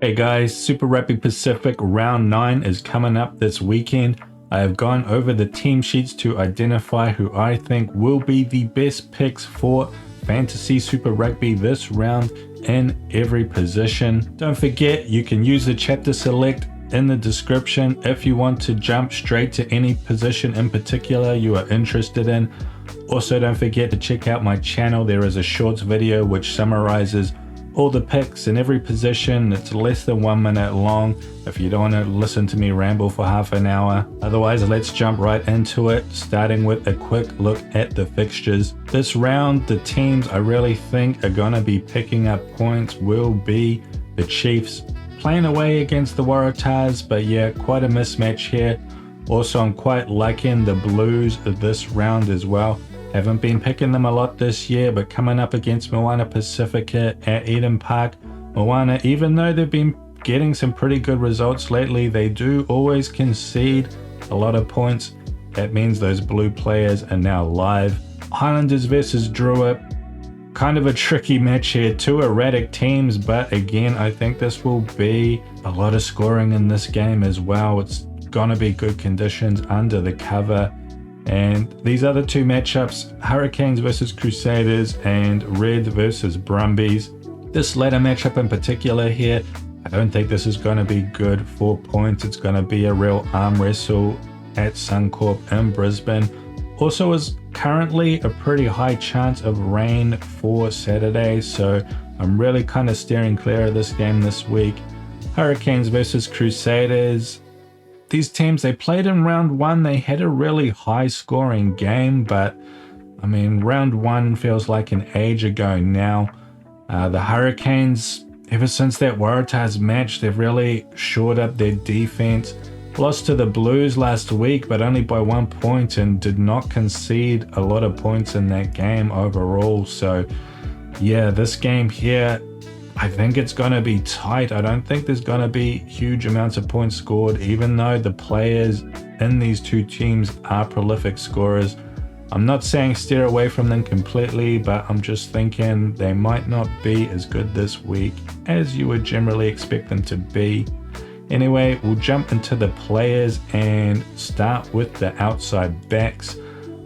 Hey guys, Super Rugby Pacific Round 9 is coming up this weekend. I have gone over the team sheets to identify who I think will be the best picks for Fantasy Super Rugby this round in every position. Don't forget, you can use the chapter select in the description if you want to jump straight to any position in particular you are interested in. Also, don't forget to check out my channel. There is a shorts video which summarizes all the picks in every position. It's less than 1 minute long if you don't want to listen to me ramble for half an hour. Otherwise, let's jump right into it, starting with a quick look at the fixtures. This round, the teams I really think are going to be picking up points will be the Chiefs, playing away against the Waratahs, but yeah, quite a mismatch here. Also, I'm quite liking the Blues this round as well. Haven't been picking them a lot this year, but coming up against Moana Pacifica at Eden Park, Moana, even though they've been getting some pretty good results lately, they do always concede a lot of points. That means those blue players are now live. Highlanders versus Druid, kind of a tricky match here. Two erratic teams, but again, I think this will be a lot of scoring in this game as well. It's gonna be good conditions under the cover. And these other two matchups, Hurricanes versus Crusaders and Red versus Brumbies. This latter matchup in particular here, I don't think this is going to be good for points. It's going to be a real arm wrestle at Suncorp in Brisbane. Also is currently a pretty high chance of rain for Saturday, so I'm really kind of steering clear of this game this week. Hurricanes versus Crusaders. These teams, they played in round one. They had a really high scoring game, but I mean, round one feels like an age ago now. The Hurricanes, ever since that Waratahs match, they've really shored up their defense. Lost to the Blues last week, but only by 1 point, and did not concede a lot of points in that game overall. So yeah, this game here, I think it's going to be tight. I don't think there's going to be huge amounts of points scored, even though the players in these two teams are prolific scorers. I'm not saying steer away from them completely, but I'm just thinking they might not be as good this week as you would generally expect them to be. Anyway, we'll jump into the players and start with the outside backs.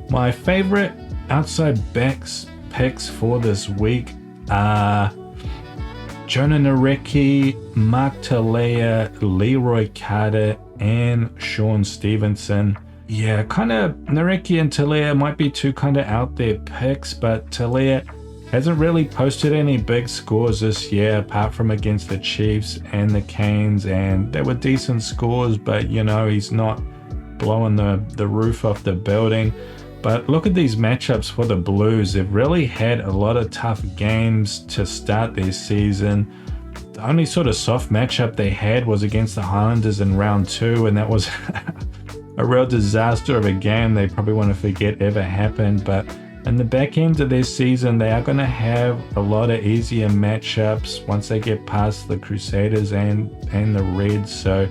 My favorite outside backs picks for this week are Jonah Nareki, Mark Talea, Leroy Carter, and Sean Stevenson. Yeah, kind of Nareki and Talea might be two kind of out there picks, but Talea hasn't really posted any big scores this year apart from against the Chiefs and the Canes, and they were decent scores, but you know, he's not blowing the roof off the building. But look at these matchups for the Blues. They've really had a lot of tough games to start their season. The only sort of soft matchup they had was against the Highlanders in round 2, and that was a real disaster of a game they probably want to forget ever happened. But in the back end of their season, they are going to have a lot of easier matchups once they get past the Crusaders and the Reds. So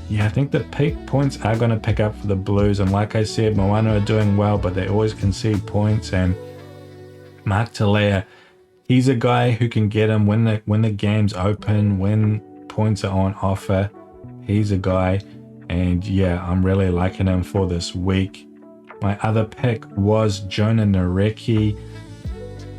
yeah, I think the peak points are going to pick up for the Blues. And like I said, Moana are doing well, but they always concede points. And Mark Talea, he's a guy who can get them when the game's open, when points are on offer. He's a guy. And yeah, I'm really liking him for this week. My other pick was Jonah Nareki.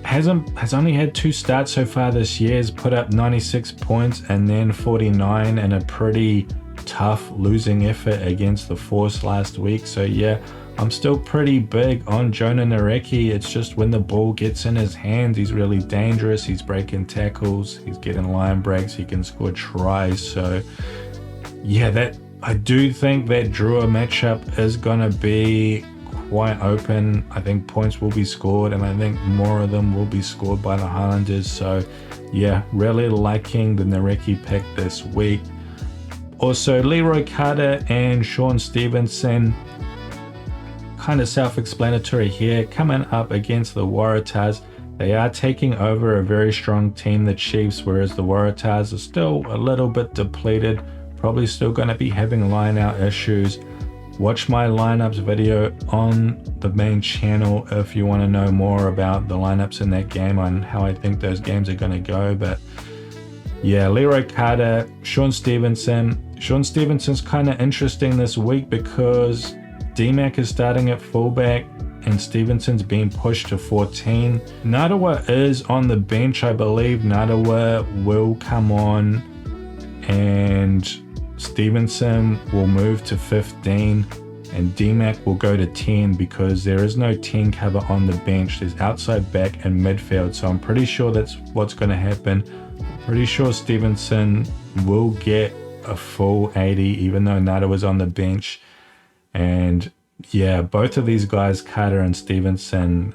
Has only had 2 starts so far this year. Has put up 96 points and then 49 in a pretty tough losing effort against the Force last week. So yeah, I'm still pretty big on Jonah Nareki. It's just when the ball gets in his hands, he's really dangerous. He's breaking tackles, he's getting line breaks, he can score tries. So yeah, I do think that Drua matchup is gonna be quite open. I think points will be scored, and I think more of them will be scored by the Highlanders. So yeah, really liking the Nareki pick this week. Also, Leroy Carter and Sean Stevenson, kind of self-explanatory here. Coming up against the Waratahs, they are taking over a very strong team, the Chiefs, whereas the Waratahs are still a little bit depleted, probably still going to be having line-out issues. Watch my lineups video on the main channel if you want to know more about the lineups in that game and how I think those games are going to go. But Yeah, Leroy Carter, Sean Stevenson. Sean Stevenson's kind of interesting this week because D-Mac is starting at fullback and Stevenson's being pushed to 14. Nadawa is on the bench, I believe. Nadawa will come on and Stevenson will move to 15 and D-Mac will go to 10 because there is no 10 cover on the bench. There's outside back and midfield, so I'm pretty sure that's what's going to happen. Pretty sure Stevenson will get a full 80 even though Nada was on the bench. And yeah, both of these guys, Carter and Stevenson,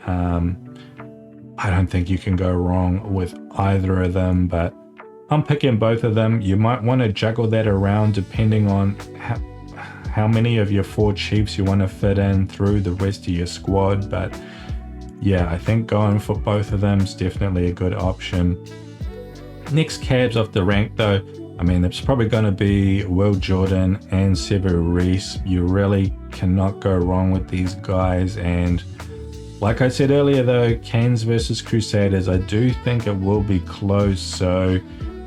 I don't think you can go wrong with either of them, but I'm picking both of them. You might want to juggle that around depending on how many of your 4 Chiefs you want to fit in through the rest of your squad. But yeah, I think going for both of them is definitely a good option. Next cabs off the rank though, I mean, it's probably going to be Will Jordan and Sevu Reece. You really cannot go wrong with these guys. And like I said earlier though, Canes versus Crusaders, I do think it will be close. So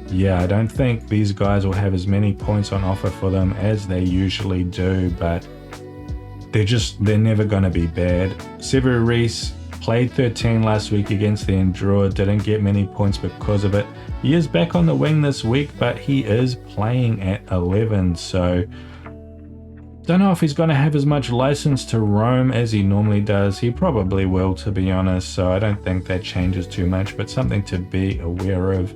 yeah, I don't think these guys will have as many points on offer for them as they usually do, but they're never going to be bad. Sevu Reece played 13 last week against the Endure, didn't get many points because of it. He is back on the wing this week, but he is playing at 11, so don't know if he's going to have as much license to roam as he normally does. He probably will, to be honest, so I don't think that changes too much, but something to be aware of.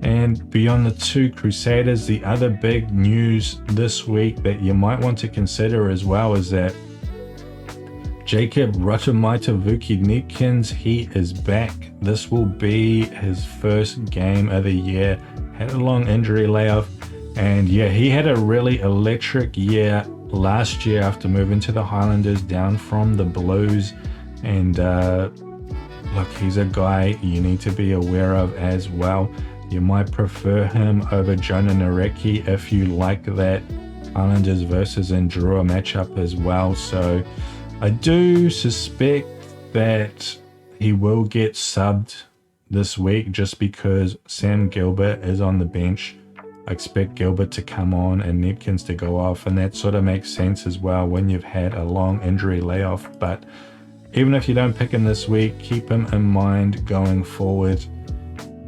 And beyond the 2 Crusaders, the other big news this week that you might want to consider as well is that Jacob Rotamaitavuki-Neepkins, he is back. This will be his first game of the year. Had a long injury layoff. And yeah, he had a really electric year last year after moving to the Highlanders down from the Blues. And look, he's a guy you need to be aware of as well. You might prefer him over Jonah Nareki if you like that Highlanders versus Enduro matchup as well. So I do suspect that he will get subbed this week just because Sam Gilbert is on the bench. I expect Gilbert to come on and Neepkins to go off, and that sort of makes sense as well when you've had a long injury layoff. But even if you don't pick him this week, keep him in mind going forward.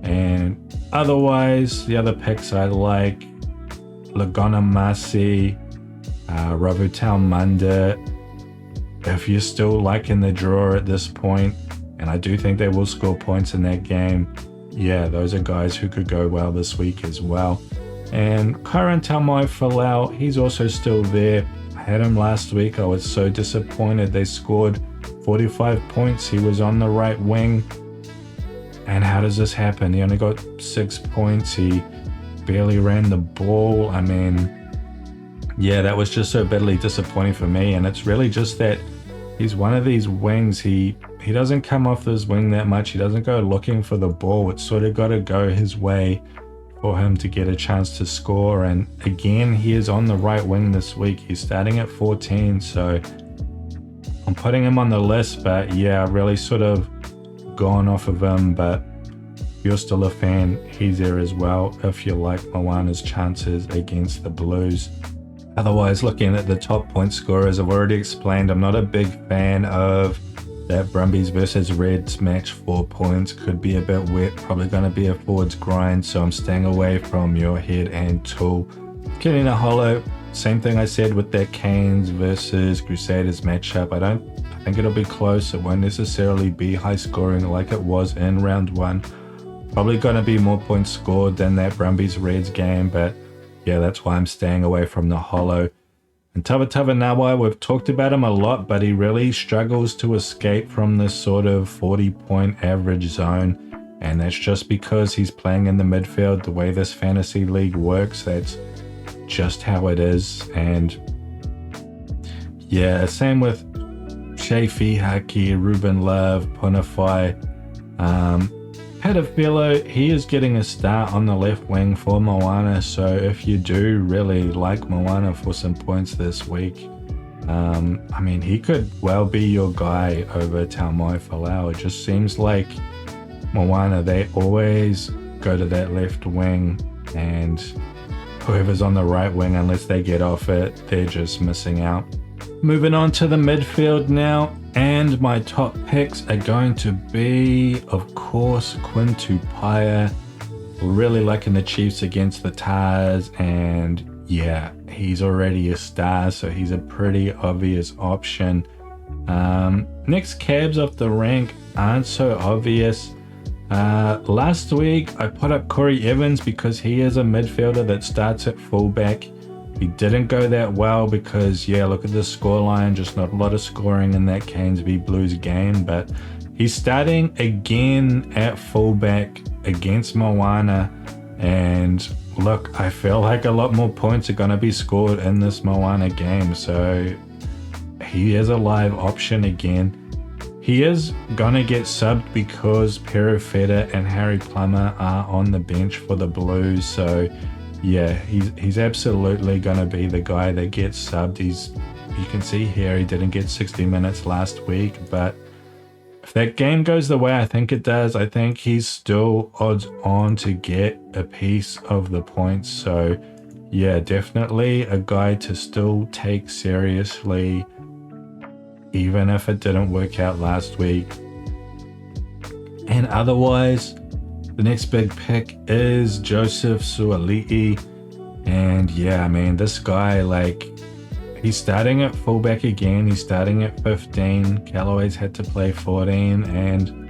And otherwise, the other picks I like, Lagona Masi, Ravutal Munda. If you're still liking the draw at this point, and I do think they will score points in that game, yeah, those are guys who could go well this week as well. And Kyron Talmai Falau, he's also still there. I had him last week. I was so disappointed. They scored 45 points. He was on the right wing. And how does this happen? He only got 6 points. He barely ran the ball. I mean, yeah, that was just so badly disappointing for me. And it's really just that he's one of these wings. He doesn't come off this wing that much. He doesn't go looking for the ball. It's sort of got to go his way for him to get a chance to score. And again, he is on the right wing this week. He's starting at 14. So I'm putting him on the list. But yeah, really sort of gone off of him. But if you're still a fan, he's there as well if you like Moana's chances against the Blues. Otherwise, looking at the top point scorers, I've already explained I'm not a big fan of that Brumbies versus Reds match. 4 points could be a bit wet, probably going to be a forwards grind, so I'm staying away from Muirhead and Toole. Killing a hollow, same thing I said with that Canes versus Crusaders matchup. I think it'll be close. It won't necessarily be high scoring like it was in round 1. Probably going to be more points scored than that Brumbies Reds game, but yeah, that's why I'm staying away from the hollow. And Tavatava Nawai, we've talked about him a lot, but he really struggles to escape from this sort of 40-point average zone. And that's just because he's playing in the midfield. The way this fantasy league works, that's just how it is. And yeah, same with Shea Fihaki, Ruben Love, Punafai. Padafilo, he is getting a start on the left wing for Moana, so if you do really like Moana for some points this week, I mean, he could well be your guy over Taumai Falau. It just seems like Moana, they always go to that left wing, and whoever's on the right wing, unless they get off it, they're just missing out. Moving on to the midfield now, and my top picks are going to be, of course, Quinn Tupaia. Really liking the Chiefs against the Tars, and yeah, he's already a star, so he's a pretty obvious option. Next cabs off the rank aren't so obvious. Last week I put up Corey Evans because he is a midfielder that starts at fullback. He didn't go that well because, yeah, look at the scoreline, just not a lot of scoring in that Canes v Blues game, but he's starting again at fullback against Moana, and look, I feel like a lot more points are going to be scored in this Moana game, so he is a live option again. He is going to get subbed because Perifeta and Harry Plummer are on the bench for the Blues, so yeah, he's absolutely going to be the guy that gets subbed. You can see here he didn't get 60 minutes last week, but if that game goes the way I think it does, I think he's still odds on to get a piece of the points. So yeah, definitely a guy to still take seriously, even if it didn't work out last week. And otherwise, the next big pick is Joseph Suali'i. And yeah, man, this guy, like, he's starting at fullback again. He's starting at 15. Callaway's had to play 14. And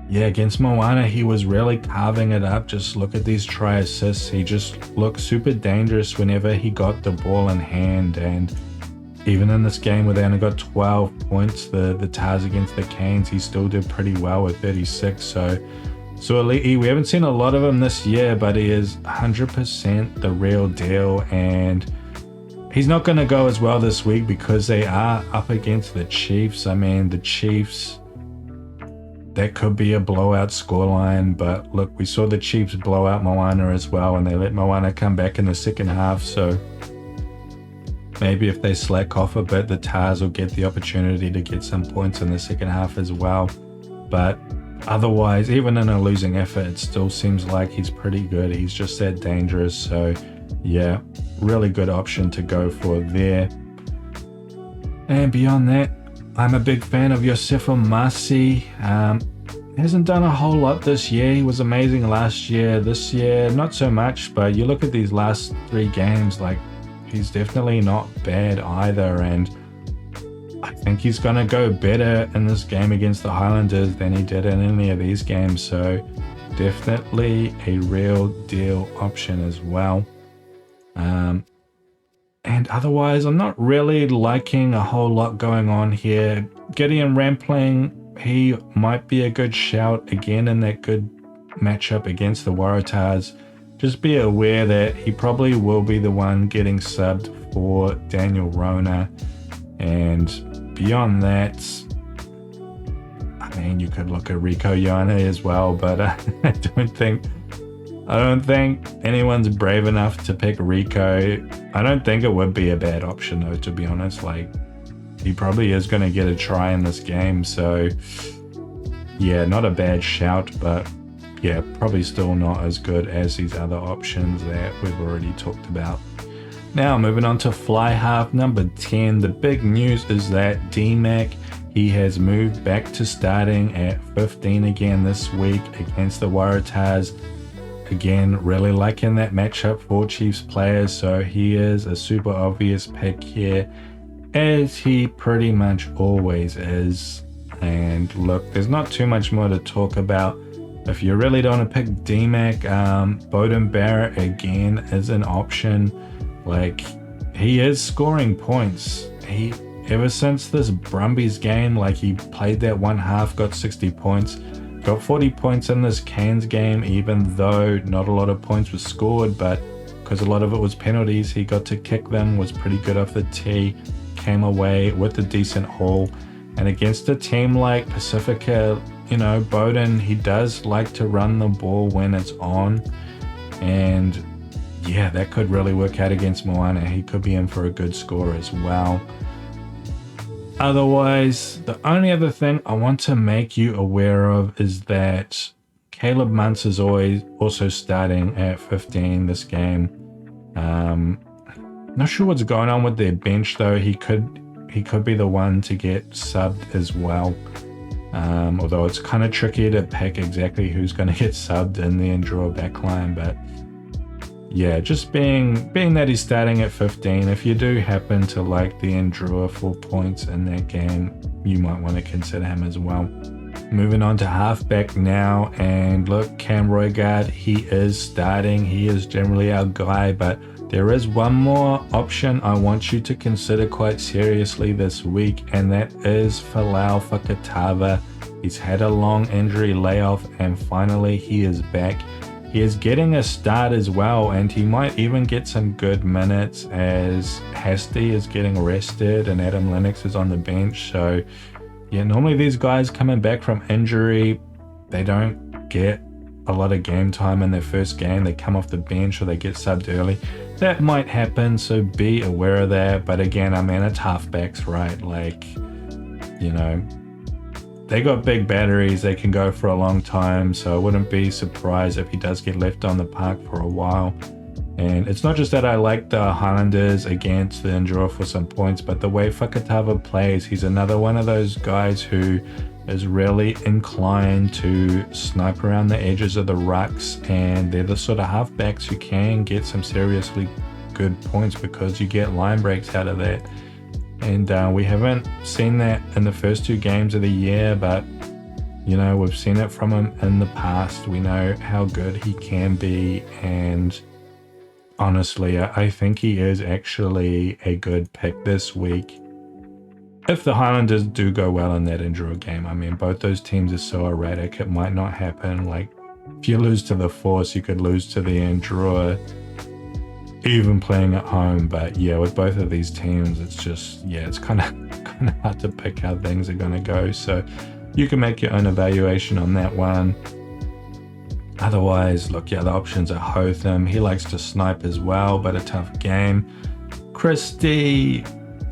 yeah, against Moana, he was really carving it up. Just look at these try assists. He just looked super dangerous whenever he got the ball in hand. And even in this game where they only got 12 points, the Tars against the Canes, he still did pretty well with 36. So Suali'i, we haven't seen a lot of him this year, but he is 100% the real deal. And he's not going to go as well this week because they are up against the Chiefs. I mean, the Chiefs, that could be a blowout scoreline, but look, we saw the Chiefs blow out Moana as well, and they let Moana come back in the second half, so maybe if they slack off a bit, the Tars will get the opportunity to get some points in the second half as well. But otherwise, even in a losing effort, it still seems like he's pretty good. He's just that dangerous, so yeah, really good option to go for there. And beyond that, I'm a big fan of Yosefo Masi. Hasn't done a whole lot this year. He was amazing last year. This year, not so much, but you look at these last 3 games, like, he's definitely not bad either, and I think he's going to go better in this game against the Highlanders than he did in any of these games, so definitely a real deal option as well. And otherwise, I'm not really liking a whole lot going on here. Gideon Rampling, he might be a good shout again in that good matchup against the Waratahs. Just be aware that he probably will be the one getting subbed for Daniel Rona. And beyond that, I mean, you could look at Rico Ioane as well, but I don't think anyone's brave enough to pick Rico. I don't think it would be a bad option though, to be honest. Like, he probably is going to get a try in this game, so yeah, not a bad shout, but yeah, probably still not as good as these other options that we've already talked about. Now, moving on to Flyhalf number 10. The big news is that D-Mac, he has moved back to starting at 15 again this week against the Waratahs. Again, really liking that matchup for Chiefs players, so he is a super obvious pick here, as he pretty much always is. And look, there's not too much more to talk about. If you really don't want to pick D-Mac, Beauden Barrett again is an option. Like, he is scoring points. Ever since this Brumbies game, like, he played that one half, got 60 points, got 40 points in this Cairns game, even though not a lot of points was scored, but because a lot of it was penalties, he got to kick them, was pretty good off the tee, came away with a decent haul. And against a team like Pacifica, you know, Beauden, he does like to run the ball when it's on, and yeah, that could really work out against Moana. He could be in for a good score as well. Otherwise, the only other thing I want to make you aware of is that Caleb Muntz is also starting at 15 this game. Not sure what's going on with their bench though. He could be the one to get subbed as well. Although it's kind of tricky to pick exactly who's going to get subbed in the Enduro backline, but yeah, just being that he's starting at 15, if you do happen to like the Enduro for points in that game, you might want to consider him as well. Moving on to halfback now, and look, Cam Roigard, he is starting. He is generally our guy, but there is one more option I want you to consider quite seriously this week, and that is Flyhalf Fakatava. He's had a long injury layoff, and finally he is back. He is getting a start as well, and he might even get some good minutes as Hasty is getting rested and Adam Lennox is on the bench. So yeah, normally these guys coming back from injury, they don't get a lot of game time in their first game. They come off the bench or they get subbed early. That might happen, so be aware of that. But again, I mean, it's halfbacks, right? Like, you know, they got big batteries. They can go for a long time, so I wouldn't be surprised if he does get left on the park for a while. And it's not just that I like the Highlanders against the Enduro for some points, but the way Fakatava plays, he's another one of those guys who is really inclined to snipe around the edges of the rucks, and they're the sort of halfbacks who can get some seriously good points because you get line breaks out of that. And we haven't seen that in the first two games of the year, but you know, we've seen it from him in the past. We know how good he can be, and honestly, I think he is actually a good pick this week. If the Highlanders do go well in that Enduro game, I mean, both those teams are so erratic, it might not happen. Like, if you lose to the Force, you could lose to the Enduro, even playing at home. But yeah, with both of these teams, it's just, yeah, it's kind of hard to pick how things are going to go. So you can make your own evaluation on that one. Otherwise, look, yeah, the options are Hotham. He likes to snipe as well, but a tough game. Christie,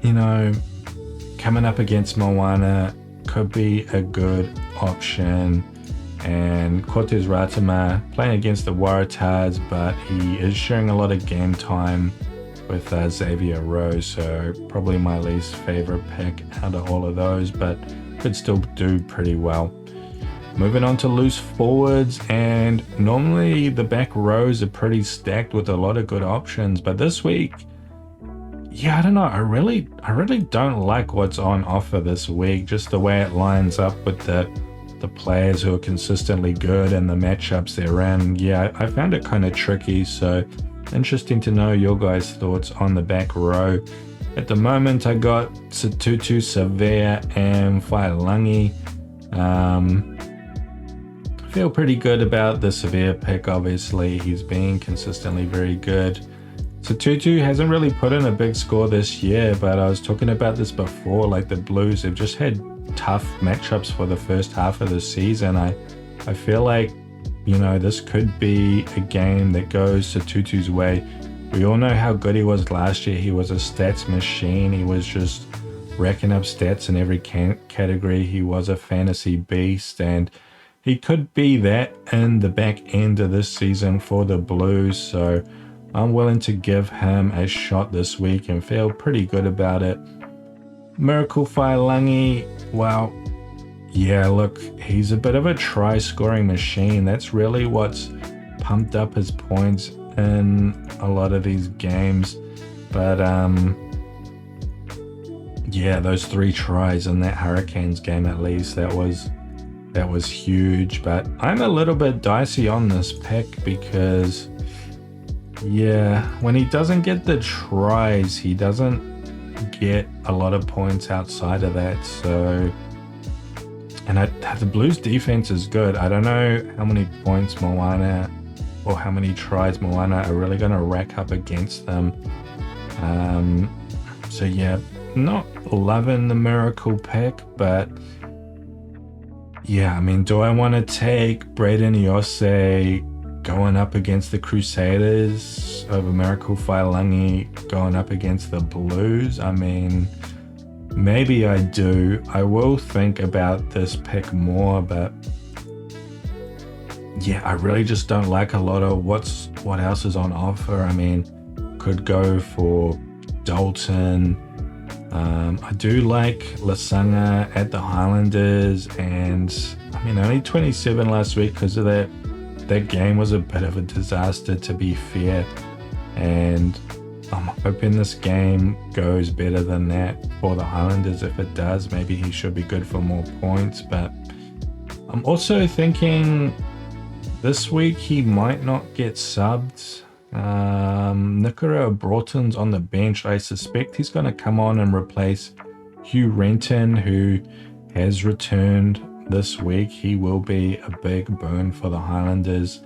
you know, coming up against Moana could be a good option. And Cortez Ratama playing against the Waratahs, but he is sharing a lot of game time with Xavier Rose, so probably my least favorite pick out of all of those, but could still do pretty well. Moving on to loose forwards, and normally the back rows are pretty stacked with a lot of good options, but this week, yeah, I don't know, I really don't like what's on offer this week, just the way it lines up with the players who are consistently good and the matchups they're in. Yeah, I found it kind of tricky, so interesting to know your guys' thoughts on the back row. At the moment, I got Satutu, Savea, and Failangi. Feel pretty good about the Savea pick, obviously. He's been consistently very good. Satutu hasn't really put in a big score this year, but I was talking about this before, like the Blues, they've just had tough matchups for the first half of the season. I feel like, you know, this could be a game that goes Satutu's way. We all know how good he was last year. He was a stats machine. He was just racking up stats in every category. He was a fantasy beast, and he could be that in the back end of this season for the Blues. So I'm willing to give him a shot this week and feel pretty good about it. Miracle Failangi, well, yeah, look, he's a bit of a try-scoring machine. That's really what's pumped up his points in a lot of these games. But yeah, those 3 tries in that Hurricanes game, at least, that was huge. But I'm a little bit dicey on this pick because, yeah, when he doesn't get the tries, he doesn't get a lot of points outside of that. So, and the Blues defense is good. I don't know how many points Moana or how many tries Moana are really going to rack up against them. So yeah, not loving the Miracle pick, but yeah, I mean, do I want to take Braden Iose going up against the Crusaders over Miracle Failangi going up against the Blues? I mean, maybe I do. I will think about this pick more, but yeah, I really just don't like a lot of what else is on offer. I mean, could go for Dalton. I do like Lasanga at the Highlanders, and I mean, only 27 last week because of that. That game was a bit of a disaster, to be fair, and I'm hoping this game goes better than that for the Highlanders. If it does, maybe he should be good for more points, but I'm also thinking this week he might not get subbed. Nicola Broughton's on the bench. I suspect he's going to come on and replace Hugh Renton, who has returned this week. He will be a big boon for the Highlanders.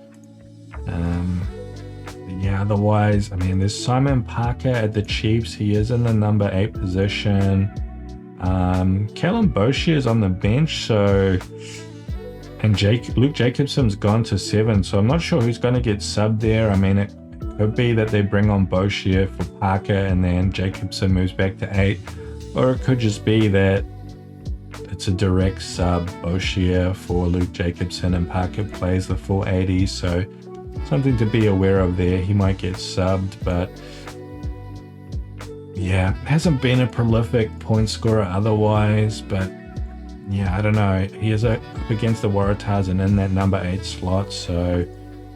Yeah, otherwise, I mean, there's Simon Parker at the Chiefs. He is in the number 8 position. Callum Boshier is on the bench, so... And Luke Jacobson's gone to 7, so I'm not sure who's going to get subbed there. I mean, it could be that they bring on Boshier for Parker and then Jacobson moves back to 8. Or it could just be that it's a direct sub, Boshier for Luke Jacobson, and Parker plays the full 80. So something to be aware of there. He might get subbed, but yeah, hasn't been a prolific point scorer otherwise, but yeah, I don't know. He is up against the Waratahs and in that number 8 slot, so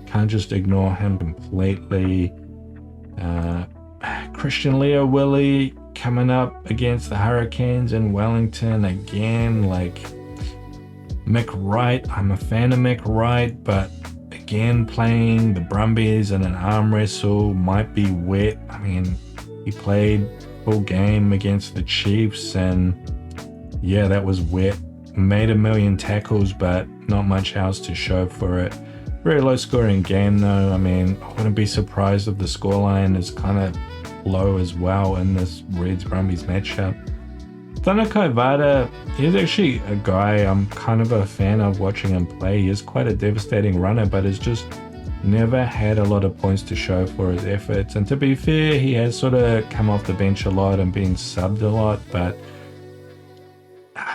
can't just ignore him completely. Christian Leo Willie coming up against the Hurricanes in Wellington again. Like Mick Wright, I'm a fan of Mick Wright, but again, playing the Brumbies in an arm wrestle might be wet. I mean, he played full game against the Chiefs, and yeah, that was wet. Made 1 million tackles, but not much else to show for it. Very low scoring game though. I mean, I wouldn't be surprised if the scoreline is kind of low as well in this Reds Brumbies matchup. Tanakai Vada, he's actually a guy I'm kind of a fan of watching him play. He is quite a devastating runner, but has just never had a lot of points to show for his efforts. And to be fair, he has sort of come off the bench a lot and been subbed a lot, but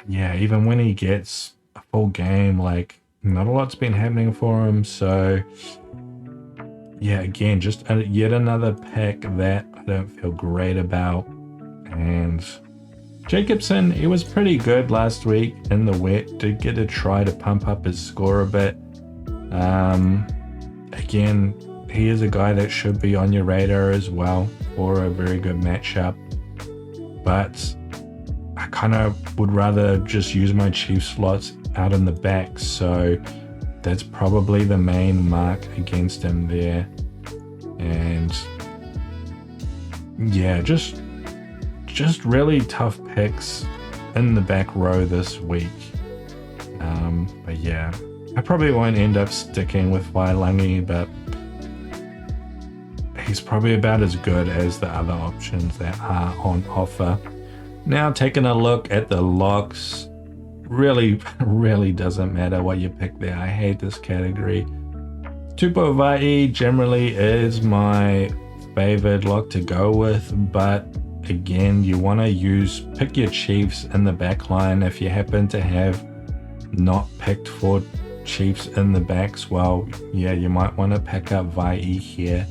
yeah, even when he gets a full game, like not a lot's been happening for him. So yeah, again, just yet another pick that I don't feel great about. And Jacobson, he was pretty good last week in the wet. Did get a try to pump up his score a bit. Again, he is a guy that should be on your radar as well for a very good matchup. But I kind of would rather just use my Chief slots out in the back, so that's probably the main mark against him there. And yeah, just really tough picks in the back row this week. But yeah, I probably won't end up sticking with Wailangi, but he's probably about as good as the other options that are on offer. Now taking a look at the locks, really doesn't matter what you pick there. I hate this category. Tupou Vaa'i generally is my favorite lock to go with, but again, you want to pick your Chiefs in the back line. If you happen to have not picked for Chiefs in the backs, well, yeah, you might want to pick up Vaa'i here.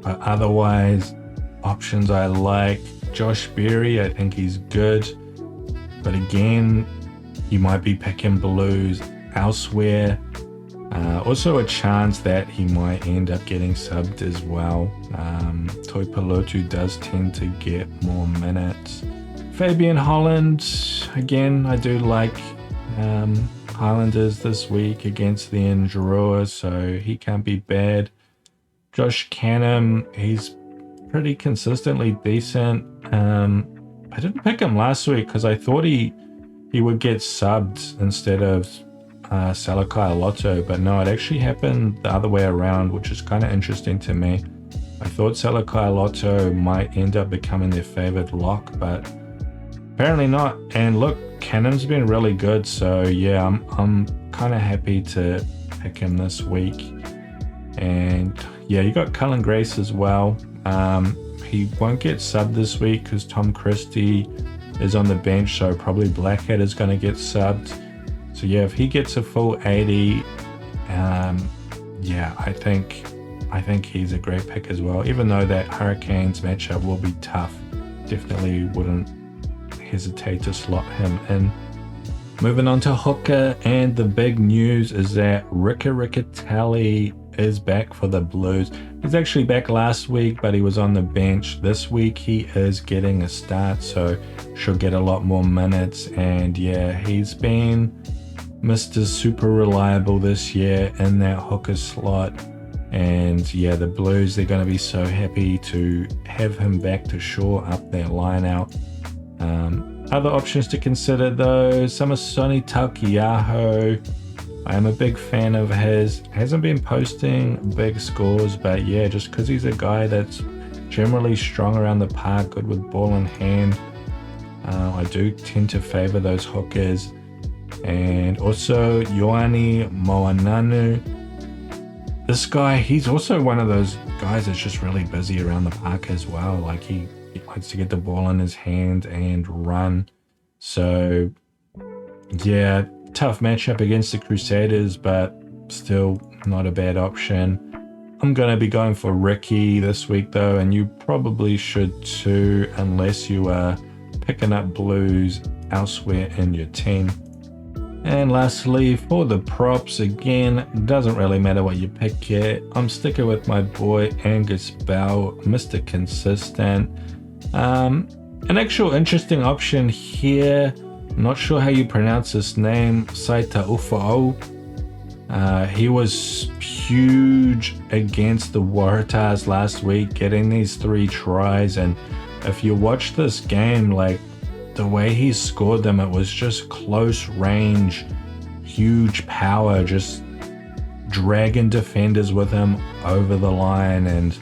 But otherwise, options I like. Josh Berry, I think he's good, but again, you might be picking Blues elsewhere. Also a chance that he might end up getting subbed as well. Toi Pelotu does tend to get more minutes. Fabian Holland, again, I do like Highlanders this week against the Ndrua, so he can't be bad. Josh Canham, he's pretty consistently decent. I didn't pick him last week because I thought he would get subbed instead of Salakai Lotto, but no, it actually happened the other way around, which is kind of interesting to me. I thought Salakai Lotto might end up becoming their favorite lock, but apparently not. And look, Cannon's been really good, so yeah, I'm kind of happy to pick him this week. And yeah, you got Cullen Grace as well. He won't get subbed this week because Tom Christie is on the bench, so probably Blackhead is going to get subbed. So So yeah, if he gets a full 80, yeah, I think he's a great pick as well. Even though that Hurricanes matchup will be tough, definitely wouldn't hesitate to slot him in. Moving on to hooker, and the big news is that Rickettelli is back for the Blues. He's actually back last week, but he was on the bench. This week he is getting a start, so should get a lot more minutes. And yeah, he's been Mr. Super Reliable this year in that hooker slot. And yeah, the Blues, they're going to be so happy to have him back to shore up their line out. Other options to consider though, Samasoni Taukeiaho. I am a big fan of his. Hasn't been posting big scores, but yeah, just because he's a guy that's generally strong around the park, good with ball in hand, I do tend to favor those hookers. And also Ioane Moananu. This guy, he's also one of those guys that's just really busy around the park as well. Like he likes to get the ball in his hand and run. So yeah, tough matchup against the Crusaders, but still not a bad option. I'm going to be going for Ricky this week though, and you probably should too, unless you are picking up Blues elsewhere in your team. And lastly, for the props, again, doesn't really matter what you pick here. I'm sticking with my boy Angus Bell, Mr. Consistent. An actual interesting option here, not sure how you pronounce his name, Saita Ufa'o. He was huge against the Waratahs last week, getting these 3 tries. And if you watch this game, like the way he scored them, it was just close range, huge power, just dragging defenders with him over the line. And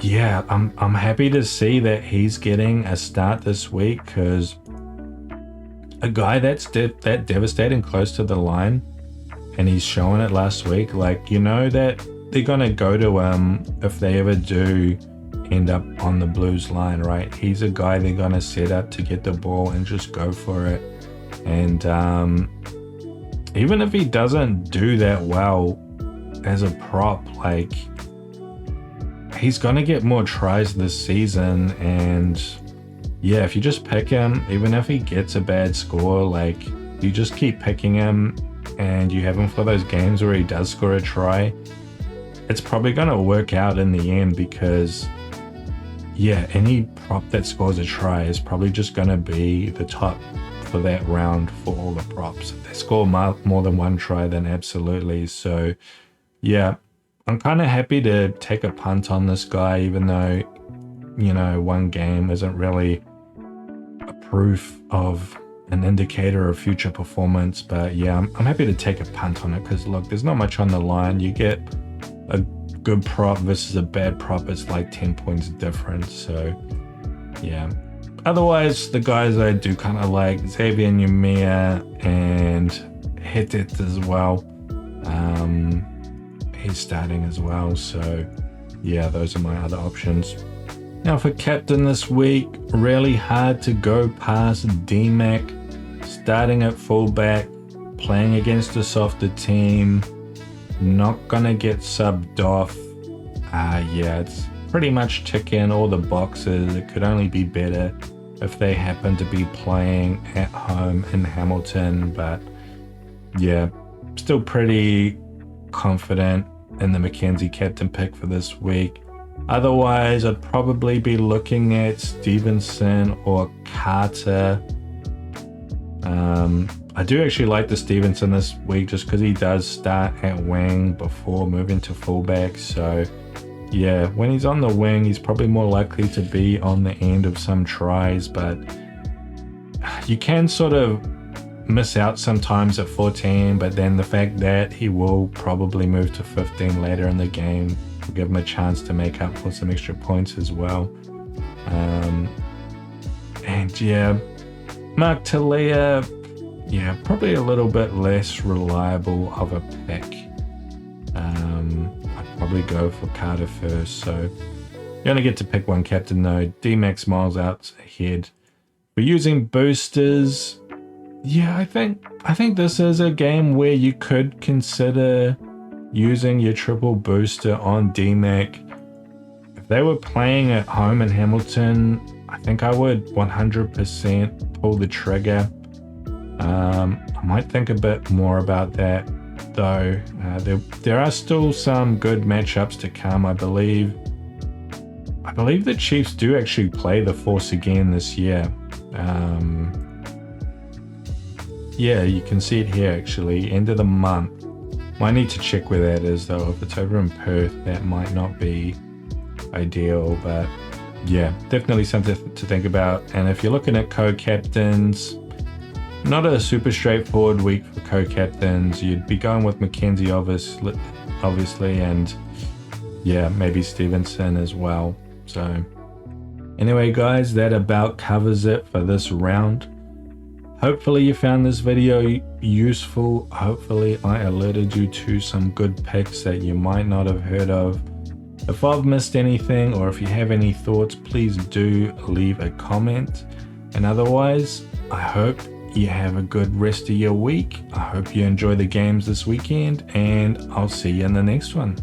yeah, I'm happy to see that he's getting a start this week, because a guy that's that devastating close to the line, and he's showing it last week, like, you know that they're gonna go to him if they ever do end up on the Blues line, right? He's a guy they're gonna set up to get the ball and just go for it. And even if he doesn't do that well as a prop, like, he's gonna get more tries this season. And yeah, if you just pick him, even if he gets a bad score, like, you just keep picking him and you have him for those games where he does score a try, it's probably gonna work out in the end, because yeah, any prop that scores a try is probably just gonna be the top for that round for all the props. If they score more than 1 try, then absolutely. So yeah, I'm kind of happy to take a punt on this guy, even though, you know, 1 game isn't really a proof of an indicator of future performance. But yeah, I'm happy to take a punt on it, because look, there's not much on the line. You get a good prop versus a bad prop, it's like 10 points difference. So yeah, otherwise the guys I do kind of like, Xavier Numia and Hetet as well. He's starting as well, so yeah, those are my other options. Now for captain this week, really hard to go past D-Mac, starting at fullback, playing against a softer team, not gonna get subbed off. Yeah, it's pretty much ticking all the boxes. It could only be better if they happen to be playing at home in Hamilton, but yeah, still pretty confident in the Mackenzie captain pick for this week. Otherwise, I'd probably be looking at Stevenson or Carter. I do actually like the Stevenson this week, just because he does start at wing before moving to fullback. So yeah, when he's on the wing, he's probably more likely to be on the end of some tries, but you can sort of miss out sometimes at 14, but then the fact that he will probably move to 15 later in the game will give him a chance to make up for some extra points as well. And yeah, Mark Talia, yeah, probably a little bit less reliable of a pick. I'd probably go for Carter first. So you only get to pick 1 captain though. D-Max miles out ahead. We're using boosters. Yeah, I think this is a game where you could consider using your triple booster on DMAC. If they were playing at home in Hamilton, I think I would 100% pull the trigger. I might think a bit more about that though. There are still some good matchups to come, I believe. I believe the Chiefs do actually play the Force again this year. Yeah, you can see it here actually, end of the month. Might need to check where that is though. If it's over in Perth, that might not be ideal, but yeah, definitely something to think about. And if you're looking at co-captains, not a super straightforward week for co-captains. You'd be going with Mackenzie obviously, and yeah, maybe Stevenson as well. So anyway guys, that about covers it for this round. Hopefully you found this video useful. Hopefully I alerted you to some good picks that you might not have heard of. If I've missed anything or if you have any thoughts, please do leave a comment. And otherwise, I hope you have a good rest of your week. I hope you enjoy the games this weekend, and I'll see you in the next one.